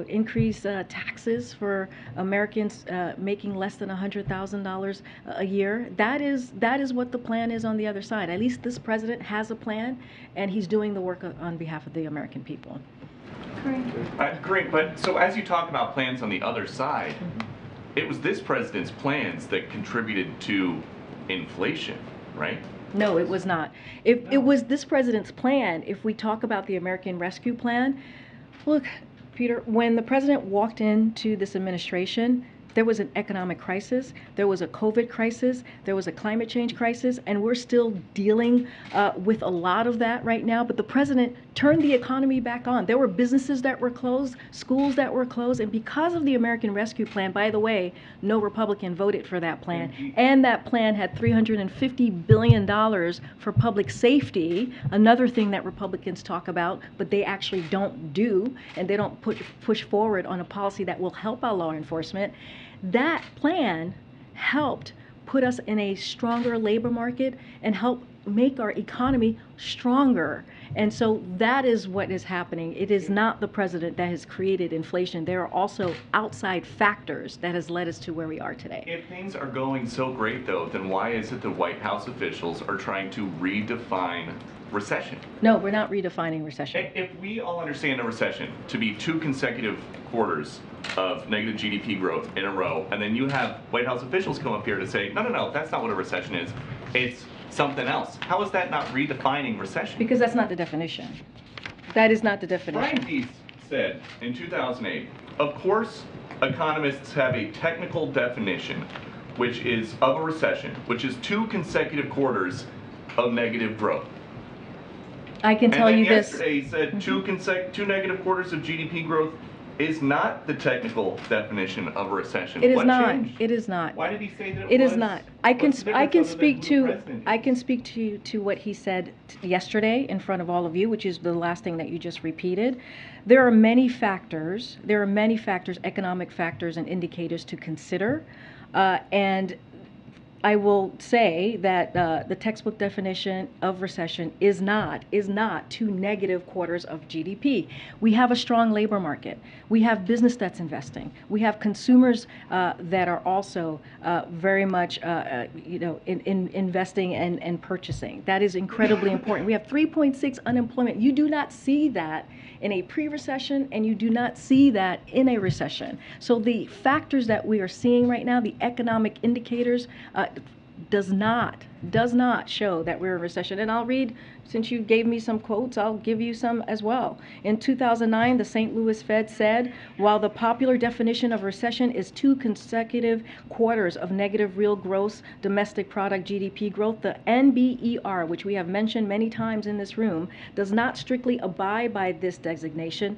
increase taxes for Americans making less than $100,000 a year. That is what the plan is on the other side. At least this president has a plan, and he's doing the work on behalf of the American people. Great, but so as you talk about plans on the other side, it was this president's plans that contributed to inflation, right? No, it was not. It was this president's plan. If we talk about the American Rescue Plan, look, Peter, when the president walked into this administration, there was an economic crisis, there was a COVID crisis, there was a climate change crisis, and we're still dealing with a lot of that right now. But the president turned the economy back on. There were businesses that were closed, schools that were closed, and because of the American Rescue Plan, by the way, no Republican voted for that plan, and that plan had $350 billion for public safety, another thing that Republicans talk about, but they actually don't do, and they don't push forward on a policy that will help our law enforcement. That plan helped put us in a stronger labor market and help make our economy stronger. And so that is what is happening. It is not the president that has created inflation. There are also outside factors that has led us to where we are today. If things are going so great, though, then why is it the White House officials are trying to redefine recession? No, we're not redefining recession. If we all understand a recession to be 2 consecutive quarters of negative GDP growth in a row, and then you have White House officials come up here to say, no, that's not what a recession is. It's something else. How is that not redefining recession? Because that's not the definition. That is not the definition. Brian Deese said in 2008, of course, economists have a technical definition, which is of a recession, which is 2 consecutive quarters of negative growth. I can tell you this. Yesterday he said 2 negative quarters of GDP growth is not the technical definition of a recession. It is What not. changed? It is not. Why did he say that it was? is not. I can What's the difference other speak than to who the president is? to what he said yesterday in front of all of you, which is the last thing that you just repeated. There are many factors. There are many factors, economic factors and indicators to consider, and I will say that the textbook definition of recession is not 2 negative quarters of GDP. We have a strong labor market. We have business that's investing. We have consumers that are also very much investing and purchasing. That is incredibly important. We have 3.6 unemployment. You do not see that in a pre-recession, and you do not see that in a recession. So the factors that we are seeing right now, the economic indicators, does not show that we're in recession. And I'll read, since you gave me some quotes, I'll give you some as well. In 2009, the St. Louis Fed said, while the popular definition of recession is 2 consecutive quarters of negative real gross domestic product GDP growth, the NBER, which we have mentioned many times in this room, does not strictly abide by this designation.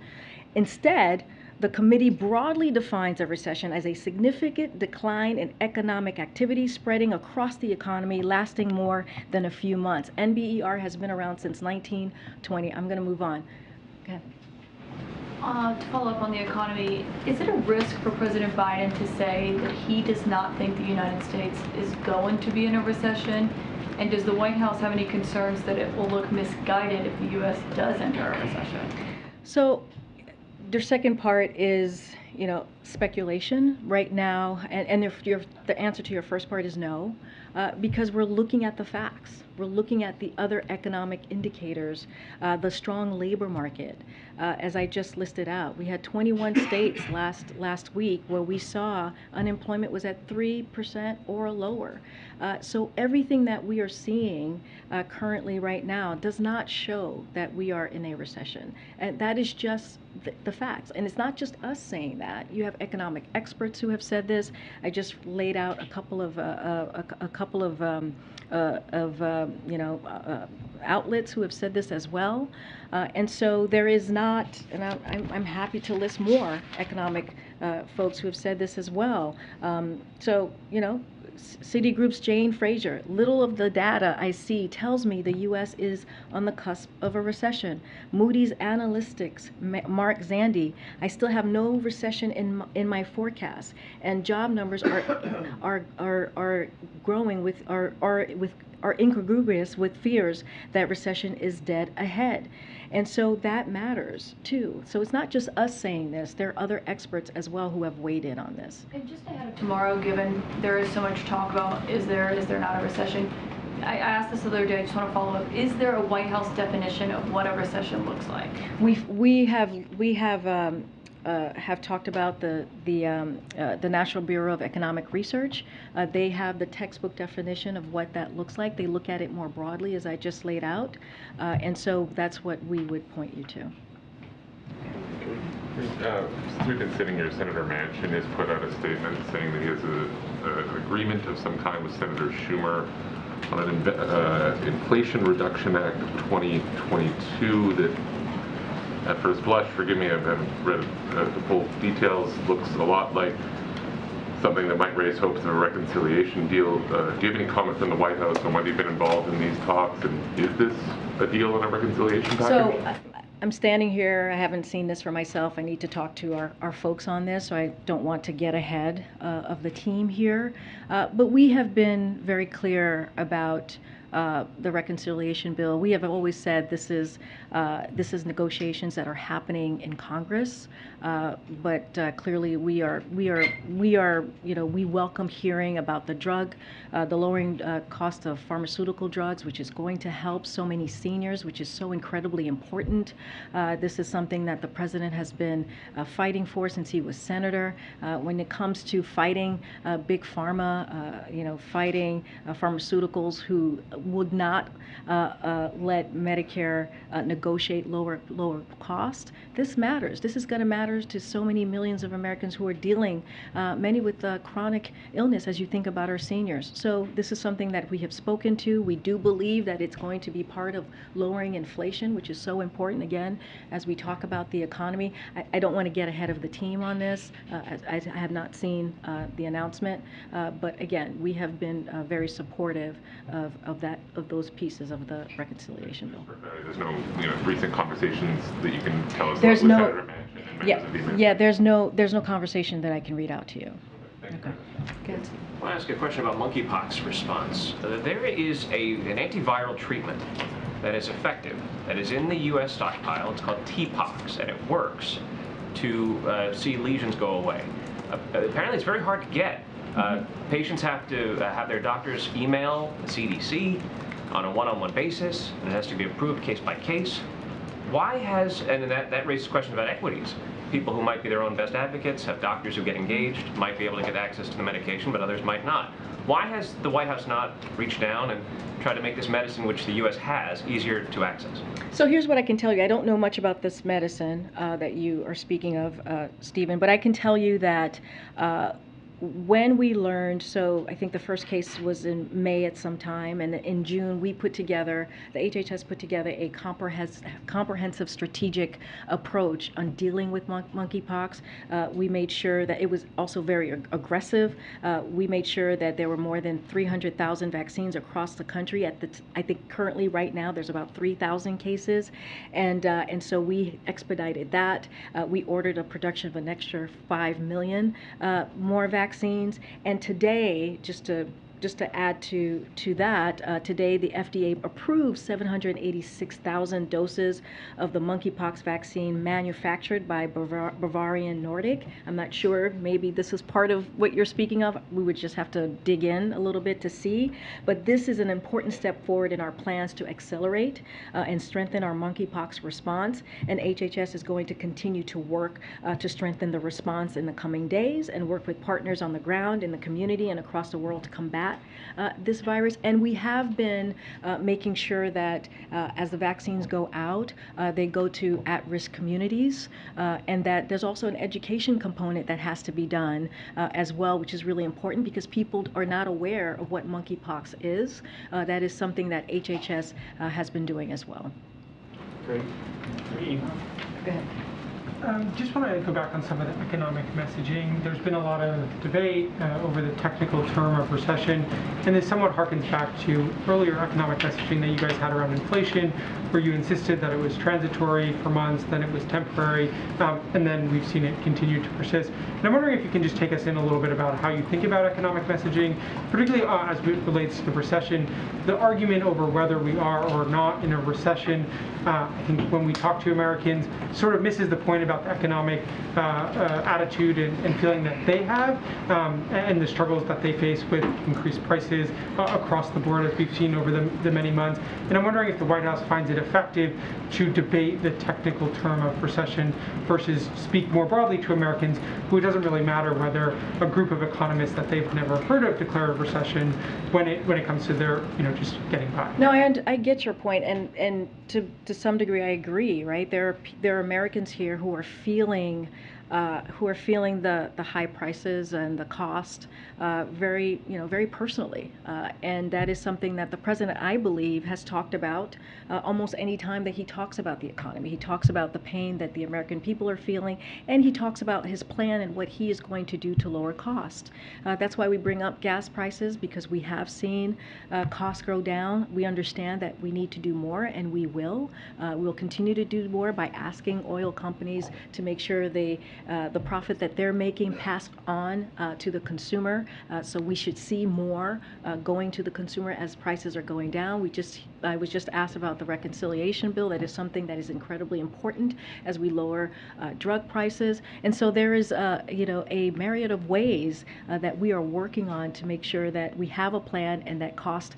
Instead, the committee broadly defines a recession as a significant decline in economic activity spreading across the economy, lasting more than a few months. NBER has been around since 1920. I'm going to move on. Okay. To follow up on the economy, is it a risk for President Biden to say that he does not think the United States is going to be in a recession? And does the White House have any concerns that it will look misguided if the U.S. does enter a recession? So, the second part is, speculation right now, and the answer to your first part is no, because we're looking at the facts. We're looking at the other economic indicators, the strong labor market. As I just listed out, we had 21 states last week where we saw unemployment was at 3% or lower. So everything that we are seeing currently right now does not show that we are in a recession. And that is just the facts. And it's not just us saying that. You have economic experts who have said this. I just laid out a couple of outlets who have said this as well. And so there is not, and I'm happy to list more economic folks who have said this as well. Citigroup's Jane Fraser, little of the data I see tells me the U.S. is on the cusp of a recession. Moody's Analytics, Mark Zandi, I still have no recession in my forecast, and job numbers are growing are incongruous with fears that recession is dead ahead. And so that matters too. So it's not just us saying this, there are other experts as well who have weighed in on this. And just ahead of tomorrow, given there is so much talk about is there not a recession, I asked this the other day, I just want to follow up. Is there a White House definition of what a recession looks like? We have talked about the National Bureau of Economic Research. They have the textbook definition of what that looks like. They look at it more broadly, as I just laid out, and so that's what we would point you to. Since we've been sitting here, Senator Manchin has put out a statement saying that he has an agreement of some kind with Senator Schumer on an Inflation Reduction Act of 2022 that, at first blush, forgive me, I haven't read the full details, looks a lot like something that might raise hopes of a reconciliation deal. Do you have any comment from the White House on whether you've been involved in these talks, and is this a deal on a reconciliation package? So I'm standing here, I haven't seen this for myself, I need to talk to our folks on this, so I don't want to get ahead of the team here. But we have been very clear about the reconciliation bill. We have always said this is negotiations that are happening in Congress, but clearly we welcome hearing about the lowering cost of pharmaceutical drugs, which is going to help so many seniors, which is so incredibly important. This is something that the president has been fighting for since he was senator. When it comes to fighting big pharma, fighting pharmaceuticals who would not let Medicare negotiate lower cost. This matters. This is going to matter to so many millions of Americans who are dealing, many with chronic illness, as you think about our seniors. So this is something that we have spoken to. We do believe that it's going to be part of lowering inflation, which is so important, again, as we talk about the economy. I don't want to get ahead of the team on this. I have not seen the announcement, but again, we have been very supportive of those pieces of the reconciliation bill. There's no recent conversations that you can tell us There's about no, with Senator Manchin and members of the administration? there's no conversation that I can read out to you. Okay. Good. I want to ask a question about monkeypox response. There is an antiviral treatment that is effective, that is in the U.S. stockpile. It's called TPOXX, and it works to see lesions go away. Apparently, it's very hard to get. Patients have to have their doctors email the CDC on a one-on-one basis, and it has to be approved case by case. Why has, and that raises questions about equities. People who might be their own best advocates, have doctors who get engaged, might be able to get access to the medication, but others might not. Why has the White House not reached down and tried to make this medicine, which the U.S. has, easier to access? So here's what I can tell you. I don't know much about this medicine that you are speaking of, Stephen, but I can tell you that when we learned, so I think the first case was in May at some time, and in June we put together, the HHS put together a comprehensive strategic approach on dealing with monkeypox. We made sure that it was also very aggressive. We made sure that there were more than 300,000 vaccines across the country. I think currently right now there's about 3,000 cases, and so we expedited that. We ordered a production of an extra 5 million more vaccines, and today, just to just to add to that, today the FDA approved 786,000 doses of the monkeypox vaccine manufactured by Bavarian Nordic. I'm not sure, maybe this is part of what you're speaking of. We would just have to dig in a little bit to see. But this is an important step forward in our plans to accelerate and strengthen our monkeypox response. And HHS is going to continue to work to strengthen the response in the coming days and work with partners on the ground, in the community, and across the world to combat this virus. And we have been making sure that as the vaccines go out, they go to at-risk communities, and that there's also an education component that has to be done as well, which is really important because people are not aware of what monkeypox is. That is something that HHS has been doing as well. Great. Go ahead. Just want to go back on some of the economic messaging. There's been a lot of debate over the technical term of recession, and this somewhat harkens back to earlier economic messaging that you guys had around inflation, where you insisted that it was transitory for months, then it was temporary, and then we've seen it continue to persist. And I'm wondering if you can just take us in a little bit about how you think about economic messaging, particularly as it relates to the recession. The argument over whether we are or not in a recession, I think when we talk to Americans, sort of misses the point about the economic attitude and feeling that they have, and the struggles that they face with increased prices across the board, as we've seen over the many months. And I'm wondering if the White House finds it effective to debate the technical term of recession versus speak more broadly to Americans, who it doesn't really matter whether a group of economists that they've never heard of declare a recession when it comes to their, just getting by. No, I get your point, and to some degree I agree. Right, there are Americans here who are feeling the high prices and the cost very personally, and that is something that the president, I believe, has talked about almost any time that he talks about the economy. He talks about the pain that the American people are feeling, and he talks about his plan and what he is going to do to lower cost. That's why we bring up gas prices, because we have seen costs go down. We understand that we need to do more, and we will. We'll continue to do more by asking oil companies to make sure the profit that they're making passed on to the consumer. So we should see more going to the consumer as prices are going down. I was just asked about the reconciliation bill. That is something that is incredibly important as we lower drug prices. And so there is a myriad of ways that we are working on to make sure that we have a plan and that cost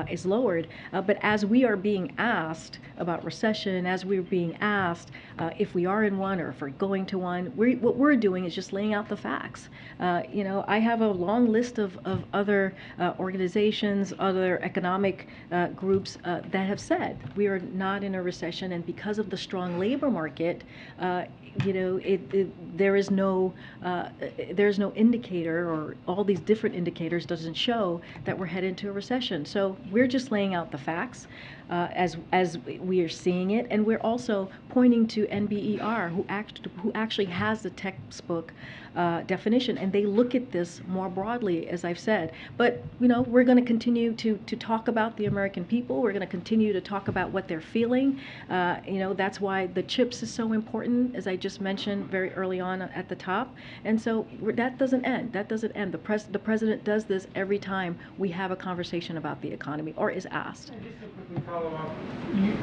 is lowered. But as we are being asked about recession, as we're being asked if we are in one or if we're going to one, what we're doing is just laying out the facts. I have a long list of other organizations, other economic groups that have said we are not in a recession, and because of the strong labor market, there's no indicator, or all these different indicators doesn't show that we're headed into a recession. So we're just laying out the facts as we are seeing it, and we're also pointing to NBER, who actually has the textbook definition, and they look at this more broadly, as I've said. But we're going to continue to talk about the American people. We're going to continue to talk about what they're feeling. That's why the CHIPS is so important, as I just mentioned very early on at the top. And so that doesn't end. That doesn't end. The president does this every time we have a conversation about the economy or is asked. And just to quickly follow up,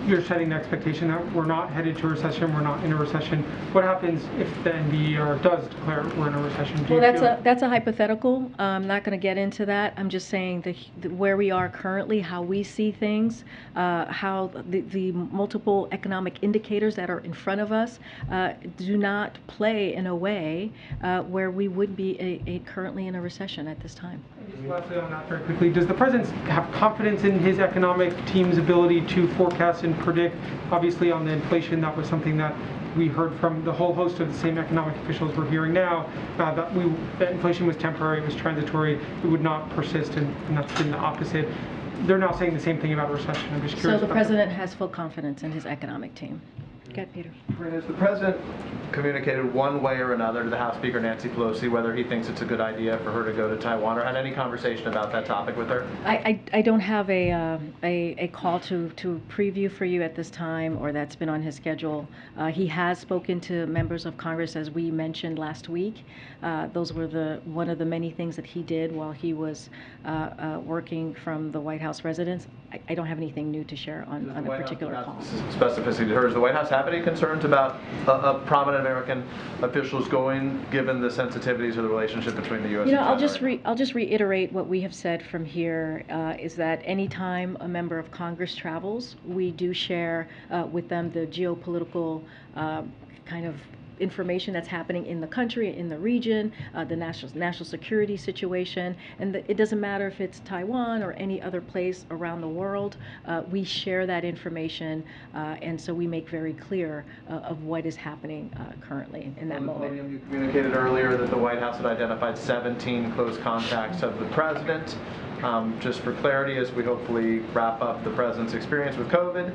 you're setting the expectation that we're not headed to a recession, we're not in a recession. What happens if the NBER does declare we're in a recession? Well, that's a hypothetical. I'm not going to get into that. I'm just saying where we are currently, how we see things, how the multiple economic indicators that are in front of us do not play in a way where we would be currently in a recession at this time. And just lastly on that very quickly, does the president have confidence in his economic team's ability to forecast and predict? Obviously on the inflation, that was something that we heard from the whole host of the same economic officials we're hearing now, that inflation was temporary, it was transitory, it would not persist, and that's been the opposite. They're now saying the same thing about a recession. I'm just curious. So the president has full confidence in his economic team. Go ahead, Peter. Has the president communicated one way or another to the House Speaker Nancy Pelosi whether he thinks it's a good idea for her to go to Taiwan, or had any conversation about that topic with her? I don't have a call to preview for you at this time, or that's been on his schedule. He has spoken to members of Congress, as we mentioned last week. Those were one of the many things that he did while he was working from the White House residence. I don't have anything new to share on a particular call. Specificity to her, does the White House have any concerns about prominent American officials going, given the sensitivities of the relationship between the U.S. You know, and I'll just reiterate what we have said from here, is that anytime a member of Congress travels, we do share with them the geopolitical kind of information that's happening in the country, in the region, the national security situation, and it doesn't matter if it's Taiwan or any other place around the world. We share that information, and so we make very clear of what is happening currently in that moment. William, you communicated earlier that the White House had identified 17 close contacts of the president. Just for clarity, as we hopefully wrap up the president's experience with COVID,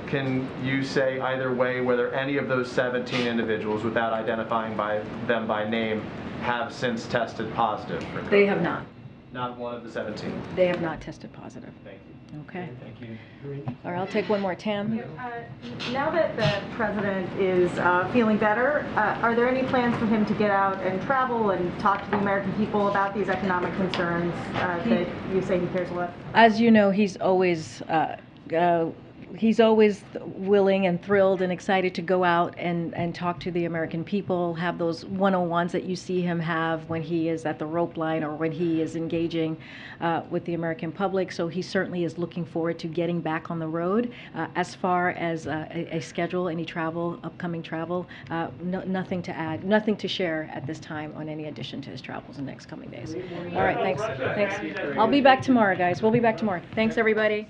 can you say either way whether any of those 17 individuals, without identifying them by name, have since tested positive for COVID? They have not. Not one of the 17? They have not tested positive. Thank you. Okay. Thank you. All right, I'll take one more. Tam? Now that the president is feeling better, are there any plans for him to get out and travel and talk to the American people about these economic concerns that you say he cares a lot? As you know, he's always willing and thrilled and excited to go out and talk to the American people, have those one-on-ones that you see him have when he is at the rope line or when he is engaging with the American public. So he certainly is looking forward to getting back on the road. As far as a schedule, any travel, upcoming travel, nothing to add, nothing to share at this time on any addition to his travels in the next coming days. All right, thanks. I'll be back tomorrow, guys. We'll be back tomorrow. Thanks, everybody.